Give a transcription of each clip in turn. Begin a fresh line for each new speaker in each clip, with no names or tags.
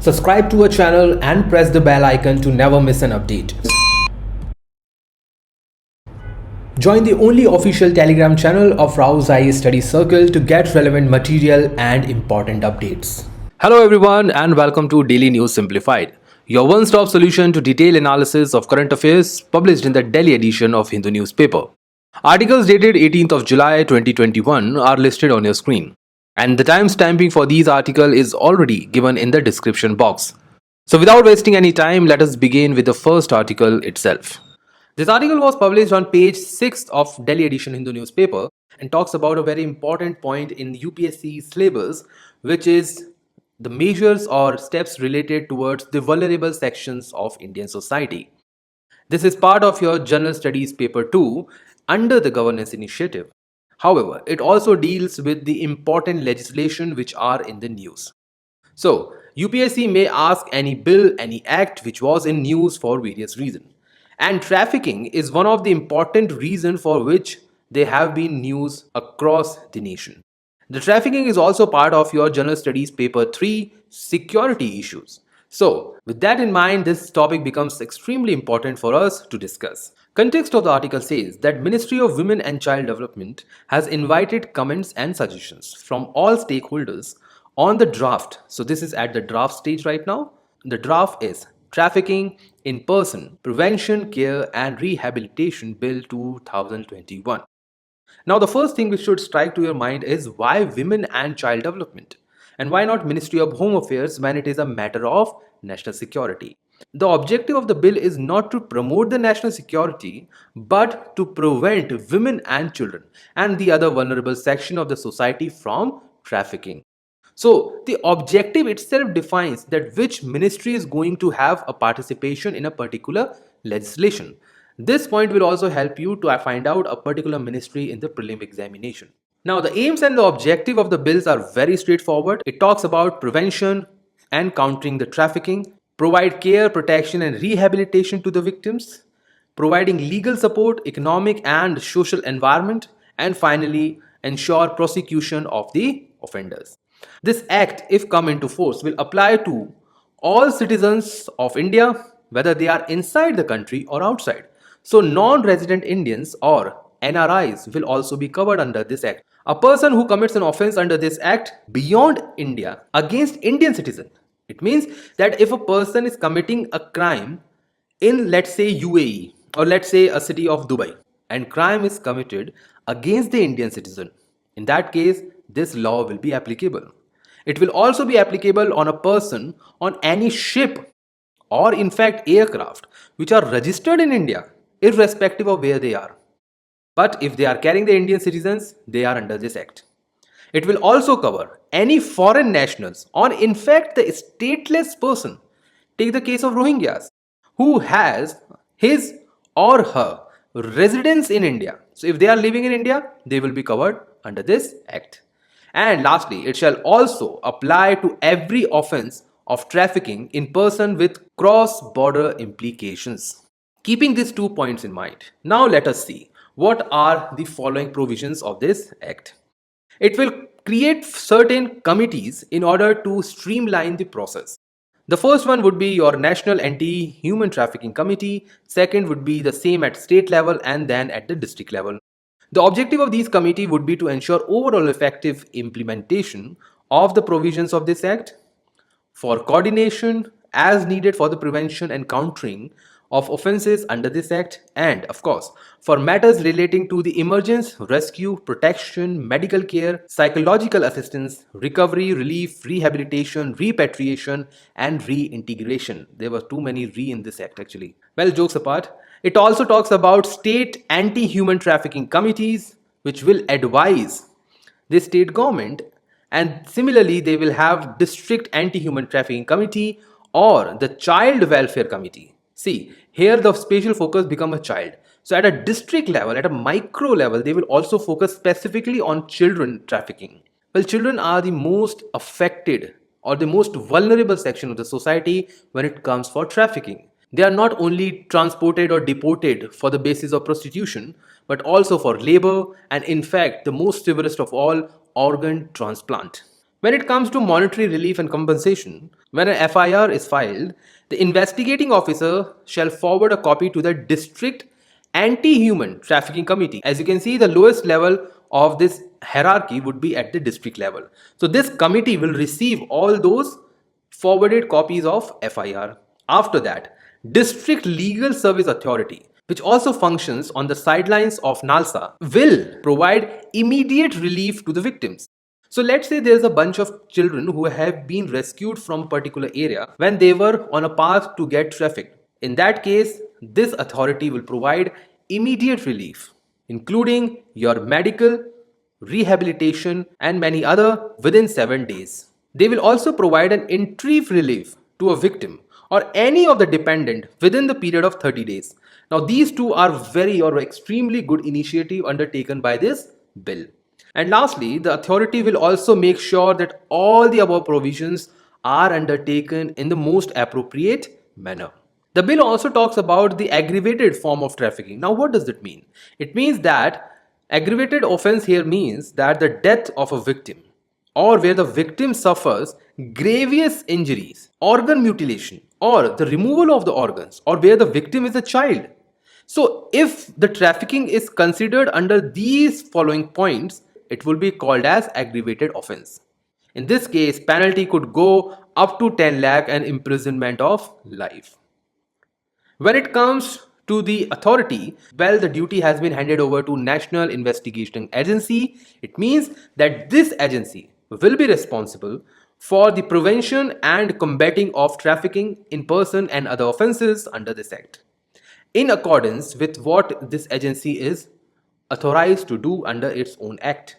Subscribe to our channel and press the bell icon to never miss an update. Join the only official Telegram channel of Rao's IAS Study Circle to get relevant material and important updates. Hello everyone and welcome to Daily News Simplified, your one-stop solution to detailed analysis of current affairs published in the Delhi edition of Hindu newspaper. Articles dated 18th of July 2021 are listed on your screen, and the timestamping for these articles is already given in the description box. So without wasting any time, let us begin with the first article itself. This article was published on page 6 of Delhi edition Hindu newspaper and talks about a very important point in UPSC syllabus, which is the measures or steps related towards the vulnerable sections of Indian society. This is part of your General Studies Paper 2 under the Governance Initiative. However, it also deals with the important legislation which are in the news. So, UPSC may ask any bill, any act which was in news for various reasons. And trafficking is one of the important reasons for which they have been news across the nation. The trafficking is also part of your General Studies Paper 3, Security Issues. So, with that in mind, this topic becomes extremely important for us to discuss. Context of the article says that Ministry of Women and Child Development has invited comments and suggestions from all stakeholders on the draft. So this is at the draft stage right now. The draft is Trafficking in Person, Prevention, Care and Rehabilitation Bill 2021. Now the first thing which should strike to your mind is why women and child development? And why not Ministry of Home Affairs when it is a matter of national security? The objective of the bill is not to promote the national security, but to prevent women and children and the other vulnerable section of the society from trafficking. So the objective itself defines that which ministry is going to have a participation in a particular legislation. This point will also help you to find out a particular ministry in the prelim examination. Now the aims and the objective of the bills are very straightforward. It talks about prevention and countering the trafficking, provide care, protection and rehabilitation to the victims, providing legal support, economic and social environment, and finally ensure prosecution of the offenders. This act, if come into force, will apply to all citizens of India, whether they are inside the country or outside. So non-resident Indians or NRIs will also be covered under this act. A person who commits an offense under this act beyond India against Indian citizen, it means that if a person is committing a crime in, let's say, UAE or let's say a city of Dubai, and crime is committed against the Indian citizen, in that case this law will be applicable. It will also be applicable on a person on any ship or in fact aircraft which are registered in India irrespective of where they are. But if they are carrying the Indian citizens, they are under this act. It will also cover any foreign nationals or in fact the stateless person. Take the case of Rohingyas who has his or her residence in India. So if they are living in India, they will be covered under this act. And lastly, it shall also apply to every offense of trafficking in person with cross-border implications. Keeping these 2 points in mind, now let us see what are the following provisions of this act. It will create certain committees in order to streamline the process. The first one would be your National Anti-Human Trafficking Committee, second would be the same at state level and then at the district level. The objective of these committee would be to ensure overall effective implementation of the provisions of this act, for coordination as needed for the prevention and countering of offences under this act, and of course for matters relating to the emergence, rescue, protection, medical care, psychological assistance, recovery, relief, rehabilitation, repatriation and reintegration. There were too many re in this act actually. Well, jokes apart, it also talks about state anti-human trafficking committees which will advise the state government, and similarly they will have district anti-human trafficking committee or the child welfare committee. See, here the special focus become a child. So at a district level, at a micro level, they will also focus specifically on children trafficking. Well, children are the most affected or the most vulnerable section of the society when it comes for trafficking. They are not only transported or deported for the basis of prostitution, but also for labor and in fact the most severest of all, organ transplant. When it comes to monetary relief and compensation, when an FIR is filed, the investigating officer shall forward a copy to the district anti-human trafficking committee. As you can see, the lowest level of this hierarchy would be at the district level. So this committee will receive all those forwarded copies of FIR. After that, District Legal Service Authority, which also functions on the sidelines of NALSA, will provide immediate relief to the victims. So let's say there's a bunch of children who have been rescued from a particular area when they were on a path to get trafficked. In that case, this authority will provide immediate relief, including your medical, rehabilitation, and many other within 7 days. They will also provide an interim relief to a victim or any of the dependent within the period of 30 days. Now these two are very or extremely good initiative undertaken by this bill. And lastly, the authority will also make sure that all the above provisions are undertaken in the most appropriate manner. The bill also talks about the aggravated form of trafficking. Now, what does that mean? It means that aggravated offense here means that the death of a victim or where the victim suffers grievous injuries, organ mutilation, or the removal of the organs, or where the victim is a child. So, if the trafficking is considered under these following points, it will be called as aggravated offense. In this case, penalty could go up to 10 lakh and imprisonment of life. When it comes to the authority, well, the duty has been handed over to National Investigation Agency. It means that this agency will be responsible for the prevention and combating of trafficking in person and other offences under this act, in accordance with what this agency is authorized to do under its own act.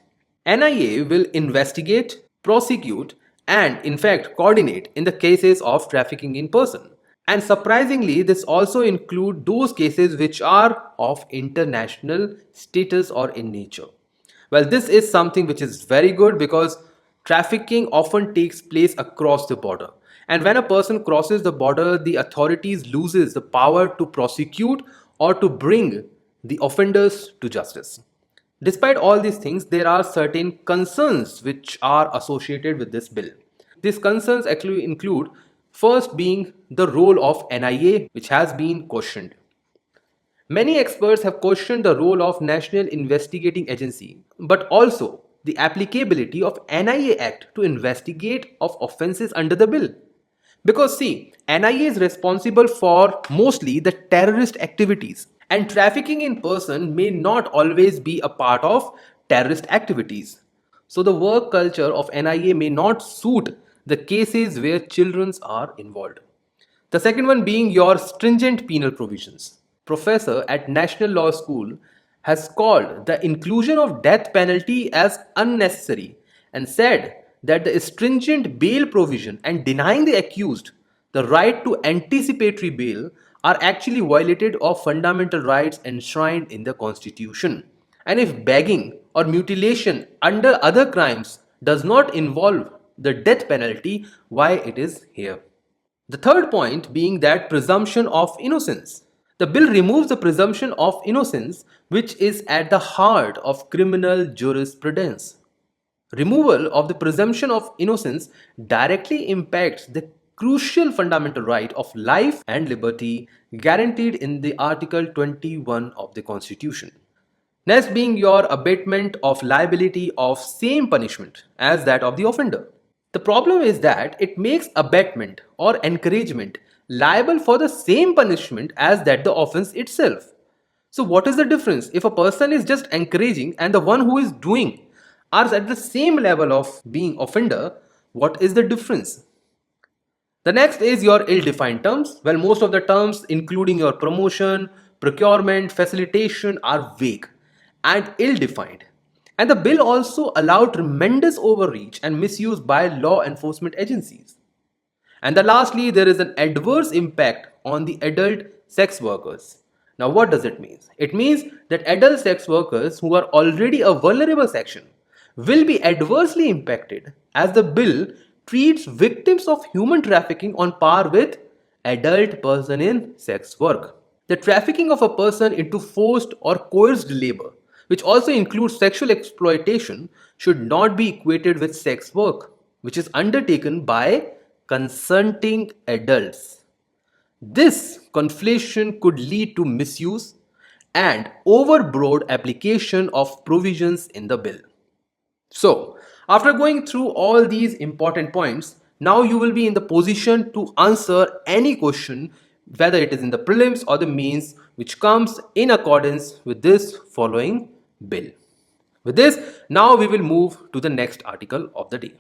NIA will investigate, prosecute, and in fact coordinate in the cases of trafficking in person. And surprisingly, this also includes those cases which are of international status or in nature. Well, this is something which is very good because trafficking often takes place across the border. And when a person crosses the border, the authorities loses the power to prosecute or to bring the offenders to justice. Despite all these things, there are certain concerns which are associated with this bill. These concerns actually include first being the role of NIA, which has been questioned. Many experts have questioned the role of National Investigating Agency, but also the applicability of NIA Act to investigate of offences under the bill. Because see, NIA is responsible for mostly the terrorist activities, and trafficking in person may not always be a part of terrorist activities. So the work culture of NIA may not suit the cases where children are involved. The second one being your stringent penal provisions. Professor at National Law School has called the inclusion of death penalty as unnecessary and said that the stringent bail provision and denying the accused the right to anticipatory bail are actually violated of fundamental rights enshrined in the Constitution. And if begging or mutilation under other crimes does not involve the death penalty, why it is here? The third point being that presumption of innocence. The bill removes the presumption of innocence, which is at the heart of criminal jurisprudence. Removal of the presumption of innocence directly impacts the crucial fundamental right of life and liberty guaranteed in the Article 21 of the Constitution. Next being your abatement of liability of same punishment as that of the offender. The problem is that it makes abatement or encouragement liable for the same punishment as that the offense itself. So what is the difference? If a person is just encouraging and the one who is doing are at the same level of being offender, what is the difference? The next is your ill-defined terms. Well, most of the terms including your promotion, procurement, facilitation are vague and ill-defined. And the bill also allowed tremendous overreach and misuse by law enforcement agencies. And then lastly, there is an adverse impact on the adult sex workers. Now, what does it mean? It means that adult sex workers who are already a vulnerable section will be adversely impacted as the bill treats victims of human trafficking on par with adult person in sex work. The trafficking of a person into forced or coerced labor, which also includes sexual exploitation, should not be equated with sex work, which is undertaken by consenting adults. This conflation could lead to misuse and overbroad application of provisions in the bill. So, after going through all these important points, now you will be in the position to answer any question, whether it is in the prelims or the mains, which comes in accordance with this following bill. With this, now we will move to the next article of the day.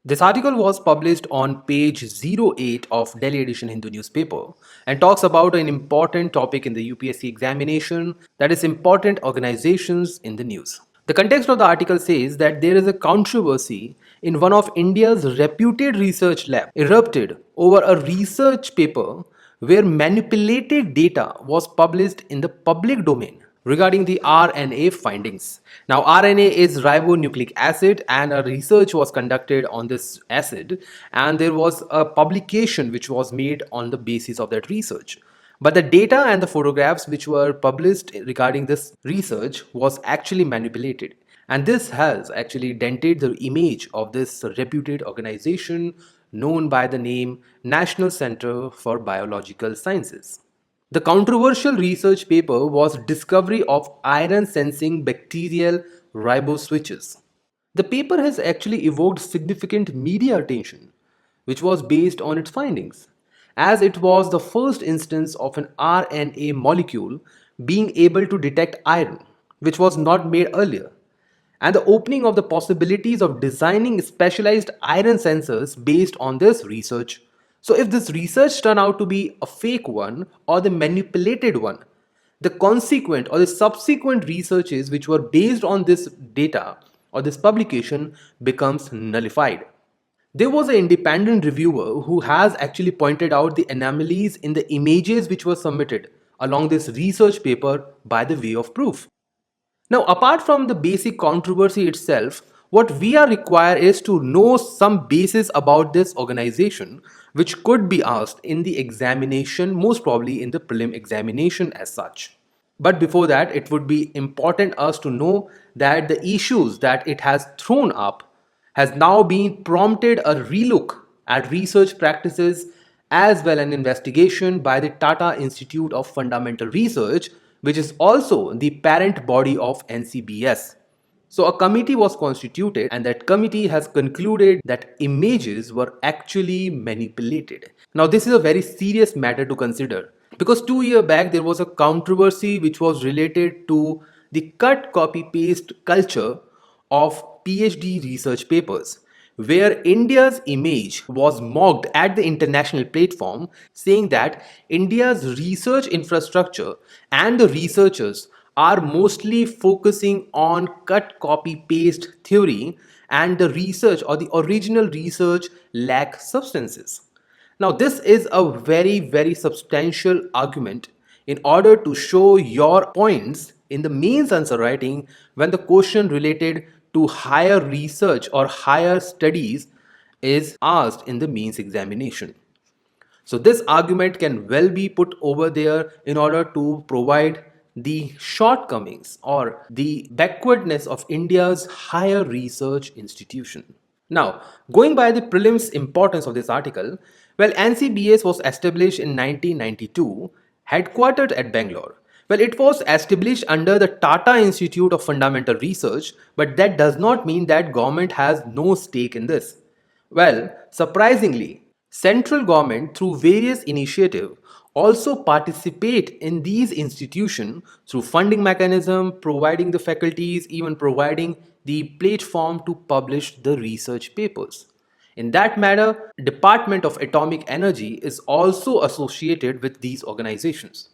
This article was published on page 08 of Delhi Edition Hindu newspaper and talks about an important topic in the UPSC examination, that is important organizations in the news. The context of the article says that there is a controversy in one of India's reputed research lab erupted over a research paper where manipulated data was published in the public domain regarding the RNA findings. Now, RNA is ribonucleic acid, and a research was conducted on this acid, and there was a publication which was made on the basis of that research. But the data and the photographs which were published regarding this research was actually manipulated. And this has actually dented the image of this reputed organization known by the name National Center for Biological Sciences. The controversial research paper was discovery of iron sensing bacterial riboswitches. The paper has actually evoked significant media attention, which was based on its findings, as it was the first instance of an RNA molecule being able to detect iron, which was not made earlier, and the opening of the possibilities of designing specialized iron sensors based on this research. So, if this research turned out to be a fake one or the manipulated one, the consequent or the subsequent researches which were based on this data or this publication becomes nullified. There was an independent reviewer who has actually pointed out the anomalies in the images which were submitted along this research paper by the way of proof. Now, apart from the basic controversy itself, what we are required is to know some basis about this organization which could be asked in the examination, most probably in the prelim examination as such. But before that, it would be important us to know that the issues that it has thrown up has now been prompted a relook at research practices as well an investigation by the Tata Institute of Fundamental Research, which is also the parent body of NCBS. So a committee was constituted, and that committee has concluded that images were actually manipulated. Now this is a very serious matter to consider, because 2 years back there was a controversy which was related to the cut copy paste culture of PhD research papers, where India's image was mocked at the international platform, saying that India's research infrastructure and the researchers are mostly focusing on cut copy paste theory, and the research or the original research lack substances. Now, this is a very substantial argument in order to show your points in the mains answer writing when the question related to higher research or higher studies is asked in the mains examination. So this argument can well be put over there in order to provide the shortcomings or the backwardness of India's higher research institution. Now, going by the prelims importance of this article, well, NCBS was established in 1992, headquartered at Bangalore. Well, it was established under the Tata Institute of Fundamental Research, but that does not mean that government has no stake in this. Well, surprisingly, central government through various initiatives also participate in these institutions through funding mechanism, providing the faculties, even providing the platform to publish the research papers. In that matter, Department of Atomic Energy is also associated with these organizations.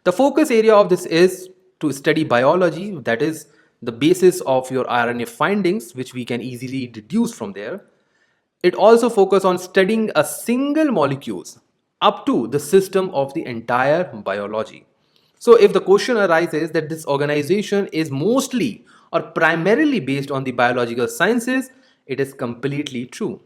The focus area of this is to study biology, that is the basis of your RNA findings, which we can easily deduce from there. It also focuses on studying a single molecules up to the system of the entire biology. So if the question arises that this organization is mostly or primarily based on the biological sciences, it is completely true.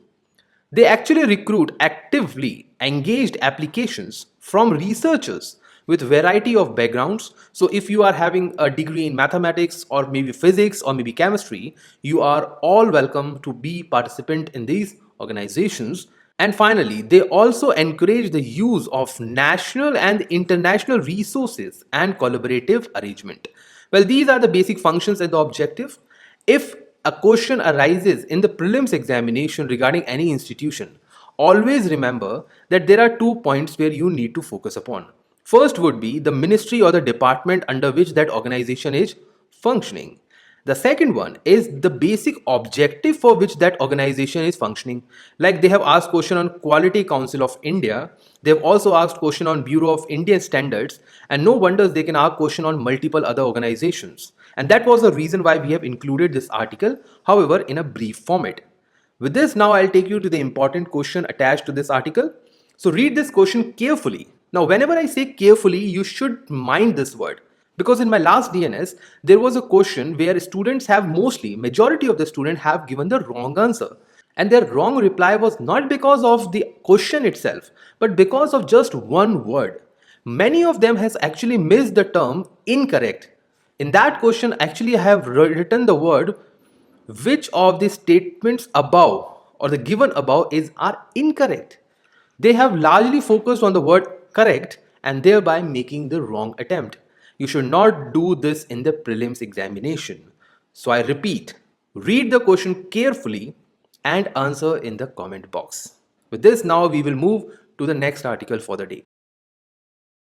They actually recruit actively engaged applications from researchers with variety of backgrounds. So if you are having a degree in mathematics or maybe physics or maybe chemistry, you are all welcome to be participant in these organizations. And finally, they also encourage the use of national and international resources and collaborative arrangement. Well, these are the basic functions and the objective. If a question arises in the prelims examination regarding any institution, always remember that there are 2 points where you need to focus upon. First would be the ministry or the department under which that organization is functioning. The second one is the basic objective for which that organization is functioning. Like they have asked question on Quality Council of India, they have also asked question on Bureau of Indian Standards, and no wonders they can ask question on multiple other organizations. And that was the reason why we have included this article, however, in a brief format. With this, now I'll take you to the important question attached to this article. So read this question carefully. Now, whenever I say carefully, you should mind this word. Because in my last DNS, there was a question where students have majority of the students have given the wrong answer. And their wrong reply was not because of the question itself, but because of just one word. Many of them has actually missed the term incorrect. In that question, actually I have written the word which of the statements above or the given above are incorrect. They have largely focused on the word correct and thereby making the wrong attempt. You should not do this in the prelims examination. So I repeat, read the question carefully and answer in the comment box. With this, now we will move to the next article for the day.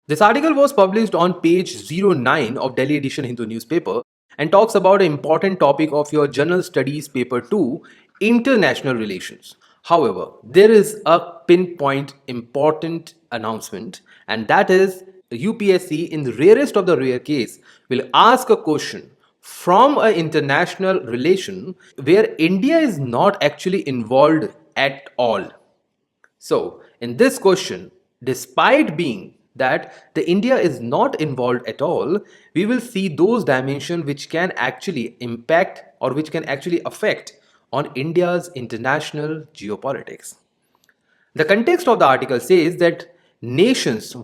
This article was published on page 09 of Delhi Edition Hindu newspaper and talks about an important topic of your General Studies paper 2, international relations. However, there is a pinpoint important announcement, and that is UPSC, in the rarest of the rare case, will ask a question from an international relation where India is not actually involved at all. So, in this question, despite being that the India is not involved at all, we will see those dimensions which can actually impact or which can actually affect on India's international geopolitics. The context of the article says that nations,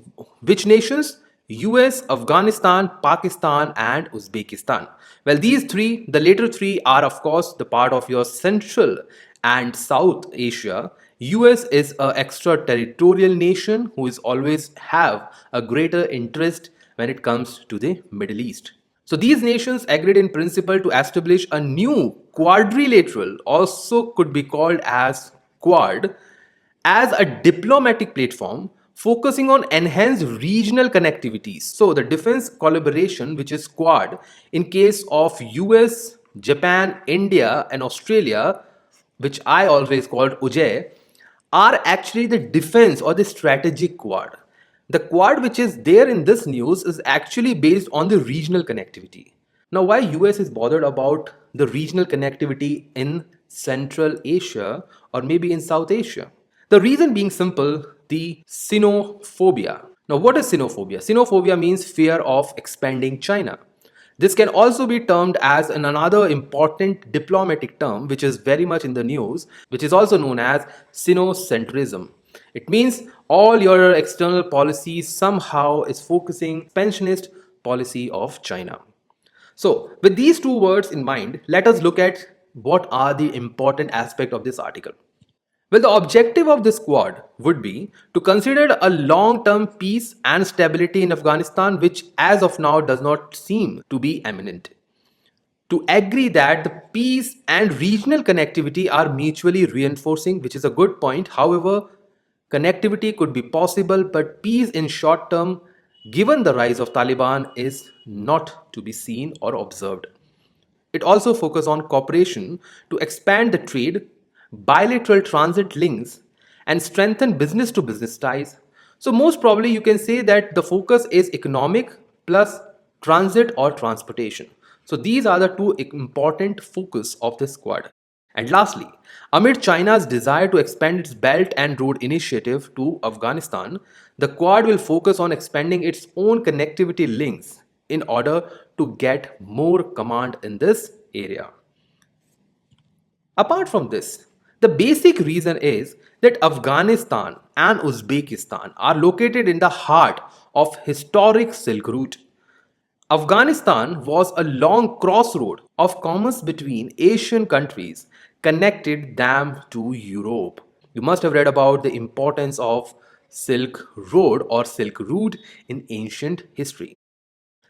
which nations? US, Afghanistan, Pakistan, and Uzbekistan. Well, these three, the later three, are of course the part of your Central and South Asia. US is an extraterritorial nation who is always have a greater interest when it comes to the Middle East. So these nations agreed in principle to establish a new quadrilateral, also could be called as Quad, as a diplomatic platform focusing on enhanced regional connectivities. So the defense collaboration, which is Quad, in case of US, Japan, India, and Australia, which I always called UJE, are actually the defense or the strategic Quad. The Quad which is there in this news is actually based on the regional connectivity. Now, why US is bothered about the regional connectivity in Central Asia or maybe in South Asia? The reason being simple, the Sinophobia. Now, what is Sinophobia? Sinophobia means fear of expanding China. This can also be termed as another important diplomatic term which is very much in the news, which is also known as Sinocentrism. It means all your external policies somehow is focusing expansionist policy of China. So, with these two words in mind, let us look at what are the important aspects of this article. Well, the objective of this Quad would be to consider a long-term peace and stability in Afghanistan, which as of now does not seem to be imminent. To agree that the peace and regional connectivity are mutually reinforcing, which is a good point. However, connectivity could be possible, but peace in short term, given the rise of Taliban, is not to be seen or observed. It also focuses on cooperation to expand the trade, bilateral transit links, and strengthen business to business ties. So most probably you can say that the focus is economic plus transit or transportation. So these are the two important focus of this Quad. And lastly, amid China's desire to expand its Belt and Road Initiative to Afghanistan, the Quad will focus on expanding its own connectivity links in order to get more command in this area. Apart from this, the basic reason is that Afghanistan and Uzbekistan are located in the heart of historic Silk Route. Afghanistan was a long crossroad of commerce between Asian countries, connected them to Europe. You must have read about the importance of Silk Road or Silk Route in ancient history.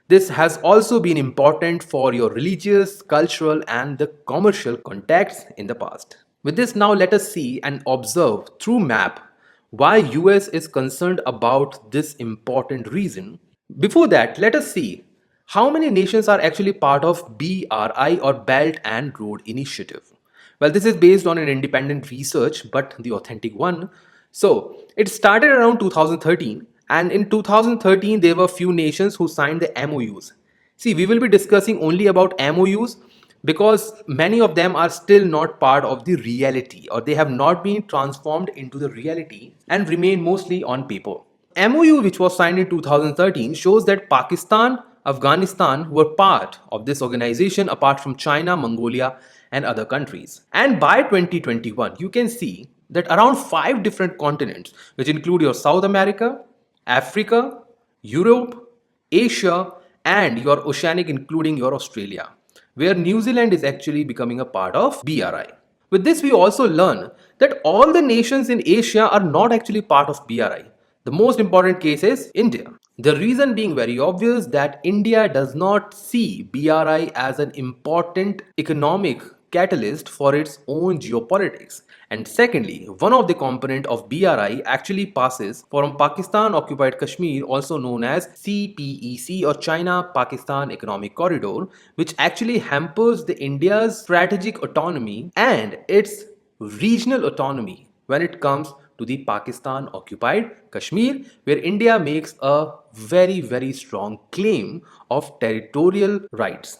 This has also been important for your religious, cultural, and the commercial contacts in the past. With this, now let us see and observe through map why US is concerned about this important reason. Before that, let us see how many nations are actually part of BRI or Belt and Road Initiative. Well, this is based on an independent research, but the authentic one. So, it started around 2013, and in 2013, there were few nations who signed the MOUs. See, we will be discussing only about MOUs because many of them are still not part of the reality, or they have not been transformed into the reality and remain mostly on paper. MOU, which was signed in 2013, shows that Pakistan, Afghanistan were part of this organization apart from China, Mongolia, and other countries. And by 2021, you can see that around 5 different continents, which include your South America, Africa, Europe, Asia, and your Oceanic, including your Australia, where New Zealand is actually becoming a part of BRI. With this, we also learn that all the nations in Asia are not actually part of BRI. The most important case is India. The reason being very obvious that India does not see BRI as an important economic catalyst for its own geopolitics. And secondly, one of the component of BRI actually passes from Pakistan occupied Kashmir, also known as CPEC or China Pakistan Economic Corridor, which actually hampers the India's strategic autonomy and its regional autonomy when it comes to the Pakistan occupied Kashmir, where India makes a very strong claim of territorial rights.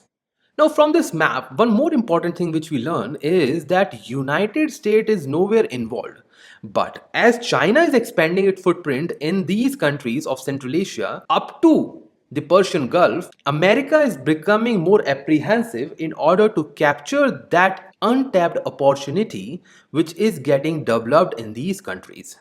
Now, from this map, one more important thing which we learn is that United States is nowhere involved. But as China is expanding its footprint in these countries of Central Asia up to the Persian Gulf, America is becoming more apprehensive in order to capture that untapped opportunity which is getting developed in these countries.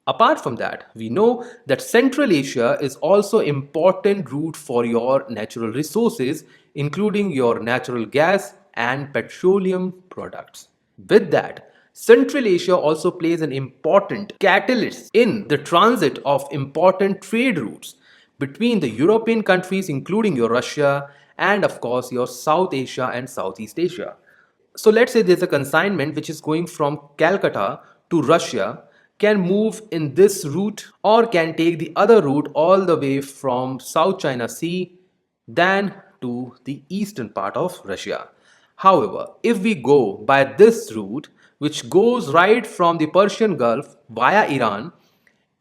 Apart from that, we know that Central Asia is also important route for your natural resources, including your natural gas and petroleum products. With that, Central Asia also plays an important catalyst in the transit of important trade routes between the European countries, including your Russia, and of course your South Asia and Southeast Asia. So let's say there's a consignment which is going from Calcutta to Russia, can move in this route or can take the other route all the way from South China Sea then to the eastern part of Russia. However, if we go by this route, which goes right from the Persian Gulf via Iran,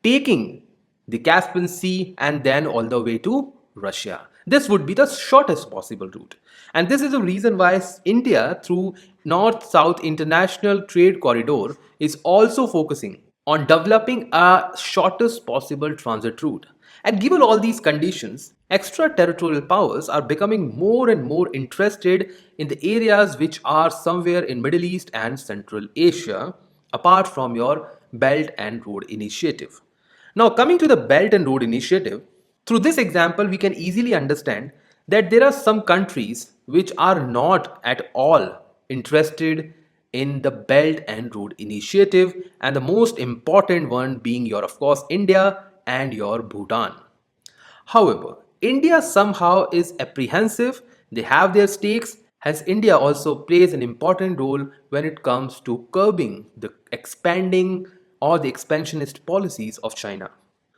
taking the Caspian Sea and then all the way to Russia. This would be the shortest possible route. And this is the reason why India, through North-South International Trade Corridor, is also focusing on developing a shortest possible transit route. And given all these conditions, extraterritorial powers are becoming more and more interested in the areas which are somewhere in Middle East and Central Asia, apart from your Belt and Road Initiative. Now, coming to the Belt and Road Initiative, through this example, we can easily understand that there are some countries which are not at all interested in the Belt and Road Initiative, and the most important one being your, of course, India and your Bhutan. However, India somehow is apprehensive, they have their stakes, as India also plays an important role when it comes to curbing the expanding or the expansionist policies of China.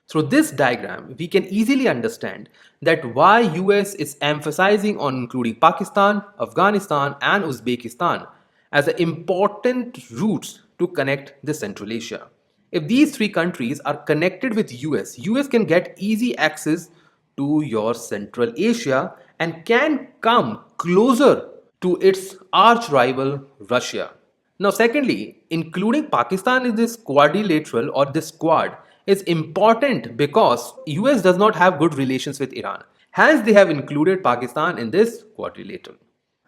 Through this diagram, we can easily understand that why US is emphasizing on including Pakistan, Afghanistan and Uzbekistan as important routes to connect the Central Asia. If these three countries are connected with US can get easy access to your Central Asia and can come closer to its arch rival Russia. Now, secondly, including Pakistan in this quadrilateral or this quad is important because US does not have good relations with Iran. Hence, they have included Pakistan in this quadrilateral.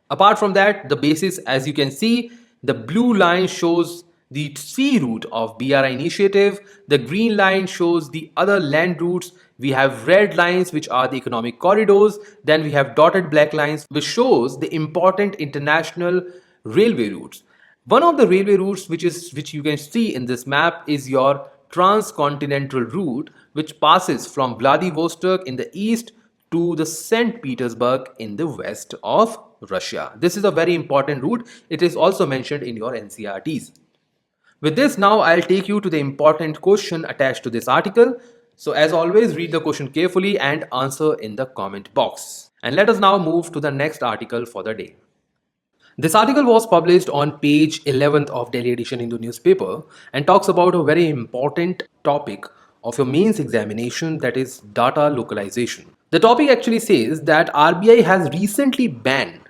Apart from that, the basis, as you can see, the blue line shows the sea route of BRI initiative. The green line shows the other land routes. We have red lines, which are the economic corridors. Then we have dotted black lines, which shows the important international railway routes. One of the railway routes which you can see in this map is your transcontinental route, which passes from Vladivostok in the east to the St. Petersburg in the west of Russia. This is a very important route. It is also mentioned in your NCRTs. With this, now I'll take you to the important question attached to this article. So as always, read the question carefully and answer in the comment box. And let us now move to the next article for the day. This article was published on page 11th of Delhi Edition Hindu newspaper and talks about a very important topic of your mains examination, that is data localization. The topic actually says that RBI has recently banned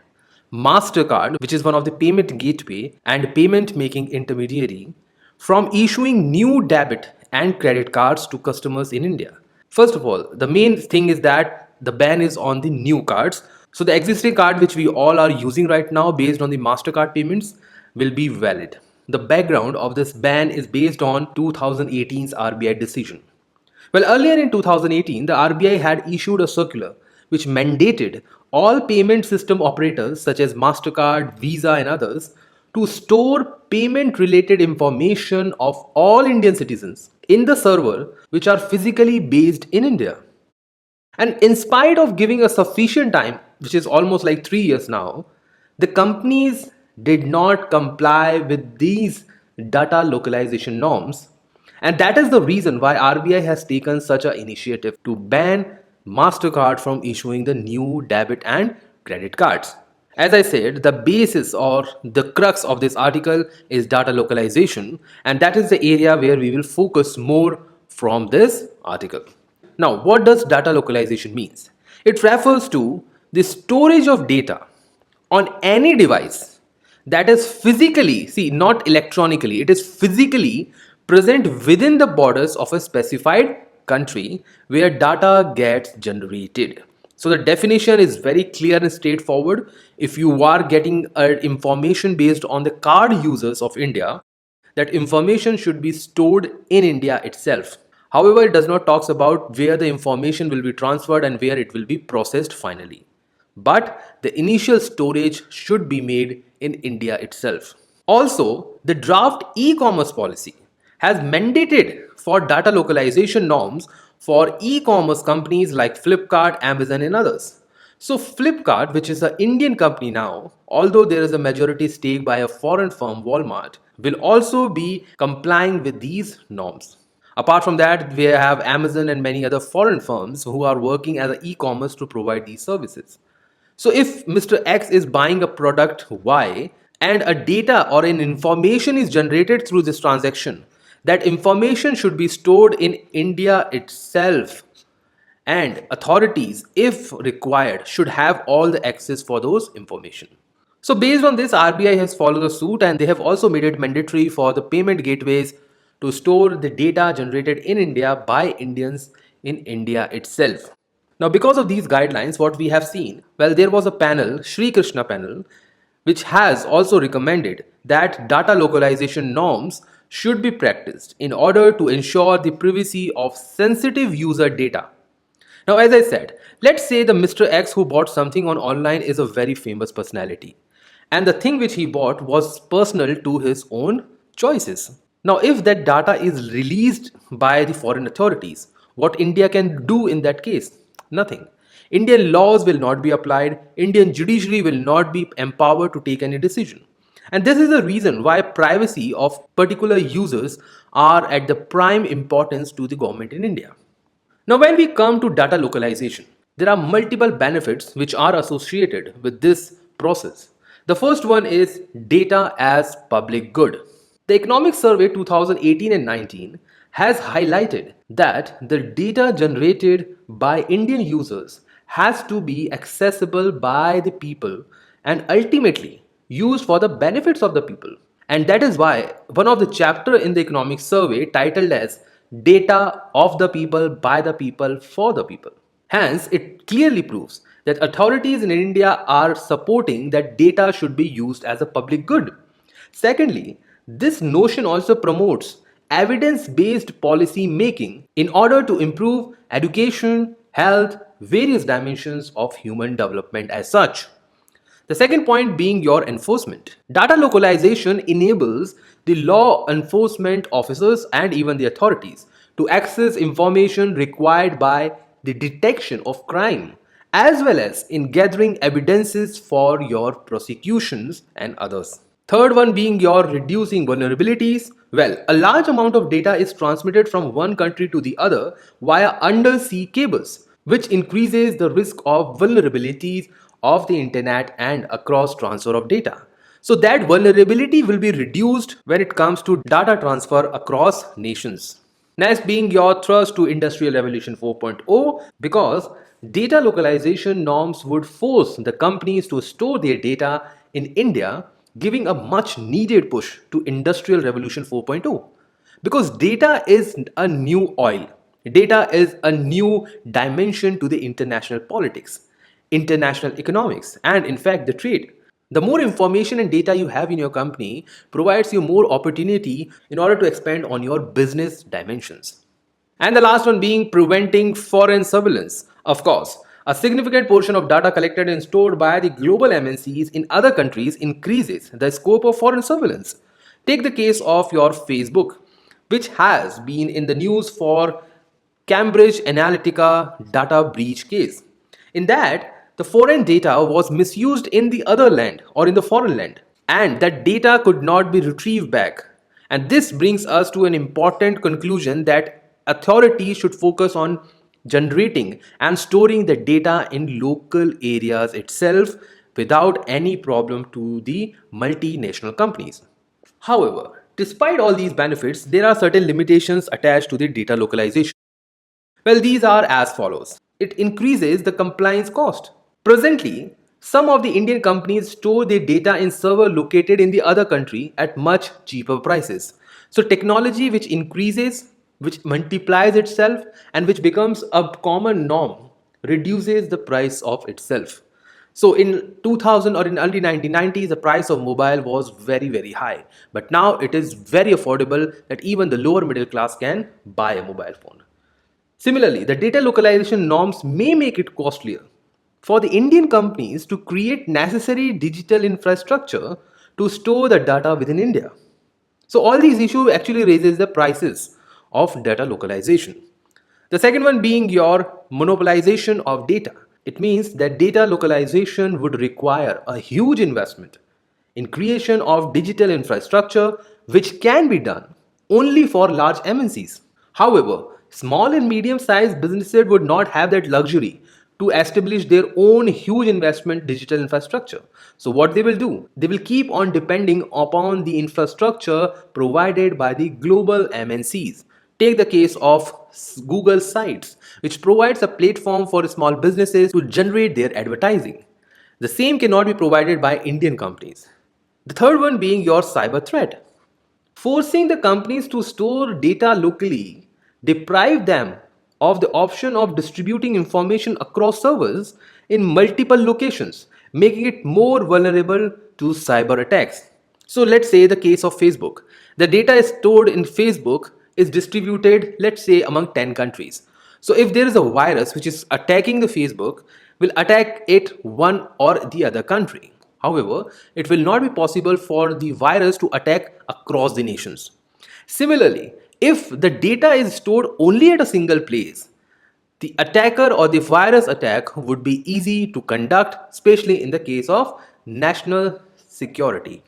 MasterCard, which is one of the payment gateway and payment making intermediary, from issuing new debit and credit cards to customers in India. First of all, the main thing is that the ban is on the new cards. So the existing card which we all are using right now based on the MasterCard payments will be valid. The background of this ban is based on 2018's RBI decision. Well, earlier in 2018, the RBI had issued a circular which mandated all payment system operators such as MasterCard, Visa and others to store payment related information of all Indian citizens in the server which are physically based in India. And in spite of giving a sufficient time, which is almost like 3 years now, the companies did not comply with these data localization norms. And that is the reason why RBI has taken such an initiative to ban MasterCard from issuing the new debit and credit cards. As I said, the basis or the crux of this article is data localization, and that is the area where we will focus more from this article. Now, what does data localization means? It refers to the storage of data on any device that is physically, see, not electronically, it is physically present within the borders of a specified country where data gets generated. So the definition is very clear and straightforward. If you are getting information based on the card users of India, that information should be stored in India itself. However, it does not talk about where the information will be transferred and where it will be processed finally. But the initial storage should be made in India itself. Also, the draft e-commerce policy has mandated for data localization norms for e-commerce companies like Flipkart, Amazon and others. So Flipkart, which is an Indian company now, although there is a majority stake by a foreign firm Walmart, will also be complying with these norms. Apart from that, we have Amazon and many other foreign firms who are working as an e-commerce to provide these services. So if Mr. X is buying a product Y and a data or an information is generated through this transaction, that information should be stored in India itself, and authorities, if required, should have all the access for those information. So based on this, RBI has followed the suit and they have also made it mandatory for the payment gateways to store the data generated in India by Indians in India itself. Now, because of these guidelines, what we have seen, well, there was a panel, Sri Krishna panel, which has also recommended that data localization norms should be practiced in order to ensure the privacy of sensitive user data. Now, as I said, let's say the Mr. X who bought something on online is a very famous personality, and the thing which he bought was personal to his own choices. Now, if that data is released by the foreign authorities, what India can do in that case? Nothing. Indian laws will not be applied, Indian judiciary will not be empowered to take any decision. And this is the reason why privacy of particular users are at the prime importance to the government in India. Now, when we come to data localization, there are multiple benefits which are associated with this process. The first one is data as public good. The Economic Survey 2018 and 19 has highlighted that the data generated by Indian users has to be accessible by the people and ultimately used for the benefits of the people. And that is why one of the chapter in the Economic Survey titled as Data of the People, by the People, for the People. Hence, it clearly proves that authorities in India are supporting that data should be used as a public good. Secondly, This notion also promotes evidence-based policy making in order to improve education, health, various dimensions of human development as such. The second point being your enforcement. Data localization enables the law enforcement officers and even the authorities to access information required by the detection of crime as well as in gathering evidences for your prosecutions and others. Third one being your reducing vulnerabilities. Well, a large amount of data is transmitted from one country to the other via undersea cables, which increases the risk of vulnerabilities of the internet and across transfer of data. So that vulnerability will be reduced when it comes to data transfer across nations. Next being your thrust to Industrial Revolution 4.0, because data localization norms would force the companies to store their data in India, giving a much needed push to Industrial Revolution 4.0. Because data is a new oil, data is a new dimension to the international politics, international economics, and in fact the trade. The more information and data you have in your company provides you more opportunity in order to expand on your business dimensions. And the last one being preventing foreign surveillance. Of course, a significant portion of data collected and stored by the global MNCs in other countries increases the scope of foreign surveillance. Take the case of your Facebook, which has been in the news for Cambridge Analytica data breach case. In that, the foreign data was misused in the other land or in the foreign land, and that data could not be retrieved back. And this brings us to an important conclusion that authorities should focus on generating and storing the data in local areas itself without any problem to the multinational companies. However, despite all these benefits, there are certain limitations attached to the data localization. Well, these are as follows. It increases the compliance cost. Presently, some of the Indian companies store their data in server located in the other country at much cheaper prices. So technology which increases, which multiplies itself and which becomes a common norm reduces the price of itself. So in 2000 or in early 1990s, the price of mobile was very high. But now it is very affordable that even the lower middle class can buy a mobile phone. Similarly, the data localization norms may make it costlier for the Indian companies to create necessary digital infrastructure to store the data within India. So all these issues actually raises the prices of data localization. The second one being your monopolization of data. It means that data localization would require a huge investment in creation of digital infrastructure which can be done only for large MNCs. However, small and medium sized businesses would not have that luxury to establish their own huge investment digital infrastructure. So what they will do? They will keep on depending upon the infrastructure provided by the global MNCs. Take the case of Google Sites, which provides a platform for small businesses to generate their advertising. The same cannot be provided by Indian companies. The third one being your cyber threat. Forcing the companies to store data locally deprive them of the option of distributing information across servers in multiple locations, making it more vulnerable to cyber attacks. So let's say the case of Facebook. The data is stored in Facebook is distributed, let's say, among 10 countries. So if there is a virus which is attacking the Facebook, will attack it one or the other country. However, it will not be possible for the virus to attack across the nations. Similarly, if the data is stored only at a single place, the attacker or the virus attack would be easy to conduct, especially in the case of national security.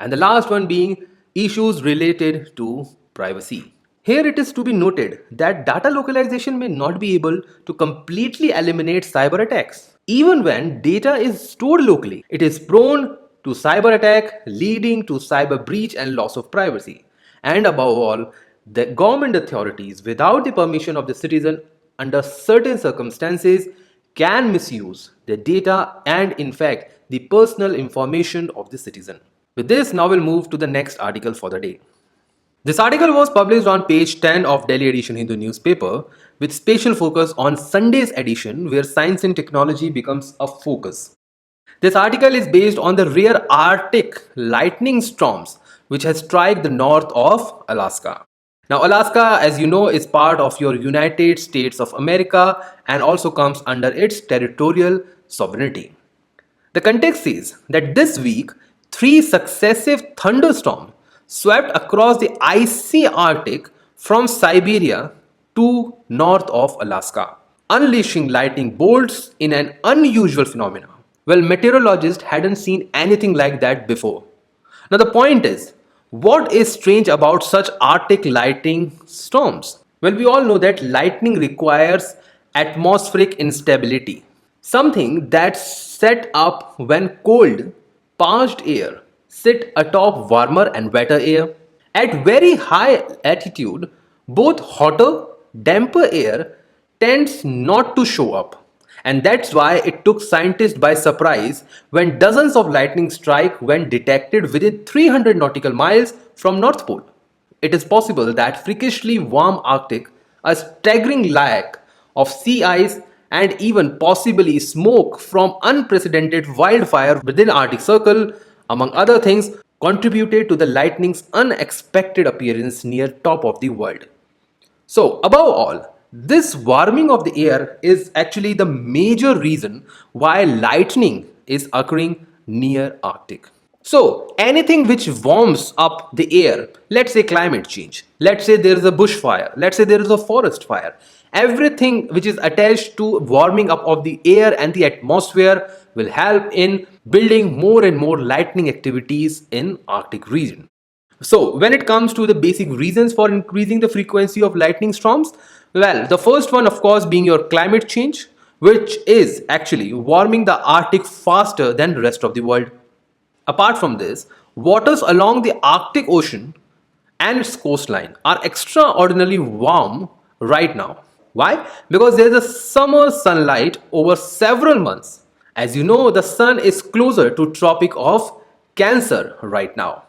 And the last one being issues related to privacy. Here it is to be noted that data localization may not be able to completely eliminate cyber attacks. Even when data is stored locally, it is prone to cyber attack, leading to cyber breach and loss of privacy. And above all, the government authorities, without the permission of the citizen, under certain circumstances, can misuse the data and in fact the personal information of the citizen. With this, now we'll move to the next article for the day. This article was published on page 10 of Delhi Edition Hindu newspaper with special focus on Sunday's edition where science and technology becomes a focus. This article is based on the rare Arctic lightning storms which has struck the north of Alaska. Now, Alaska, as you know, is part of your United States of America and also comes under its territorial sovereignty. The context is that this week, three successive thunderstorms swept across the icy Arctic from Siberia to north of Alaska, unleashing lightning bolts in an unusual phenomenon. Well, meteorologists hadn't seen anything like that before. Now, the point is, what is strange about such Arctic lightning storms? Well, we all know that lightning requires atmospheric instability, something that's set up when cold, parched air sit atop warmer and wetter air. At very high altitude, both hotter, damper air tends not to show up. And that's why it took scientists by surprise when dozens of lightning strikes were detected within 300 nautical miles from North Pole. It is possible that freakishly warm Arctic, a staggering lack of sea ice, and even possibly smoke from unprecedented wildfire within Arctic Circle, among other things, contributed to the lightning's unexpected appearance near top of the world. So, above all, this warming of the air is actually the major reason why lightning is occurring near Arctic. So, anything which warms up the air, let's say climate change, let's say there is a bushfire, let's say there is a forest fire, everything which is attached to warming up of the air and the atmosphere will help in building more and more lightning activities in Arctic region. So, when it comes to the basic reasons for increasing the frequency of lightning storms, well, the first one, of course, being your climate change, which is actually warming the Arctic faster than the rest of the world. Apart from this, waters along the Arctic Ocean and its coastline are extraordinarily warm right now. Why? Because there is a summer sunlight over several months. As you know, the sun is closer to Tropic of Cancer right now.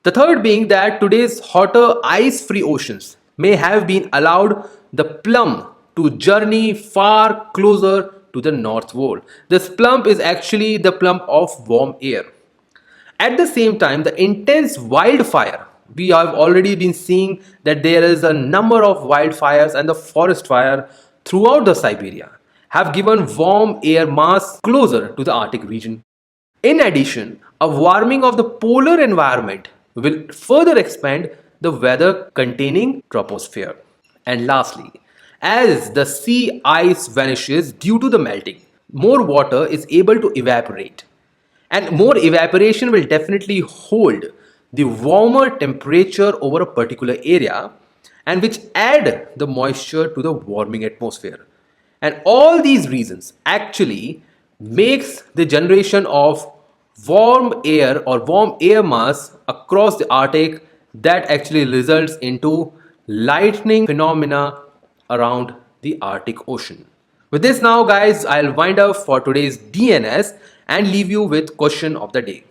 The third being that today's hotter ice-free oceans may have been allowed the plum to journey far closer to the North Pole. This plump is actually the plump of warm air. At the same time, the intense wildfire, we have already been seeing that there is a number of wildfires and the forest fire throughout the Siberia have given warm air mass closer to the Arctic region. In addition, a warming of the polar environment will further expand the weather containing troposphere. And lastly, as the sea ice vanishes due to the melting, more water is able to evaporate. And more evaporation will definitely hold the warmer temperature over a particular area and which add the moisture to the warming atmosphere. And all these reasons actually makes the generation of warm air or warm air mass across the Arctic that actually results into lightning phenomena around the Arctic Ocean. With this now guys, I'll wind up for today's DNS and leave you with question of the day.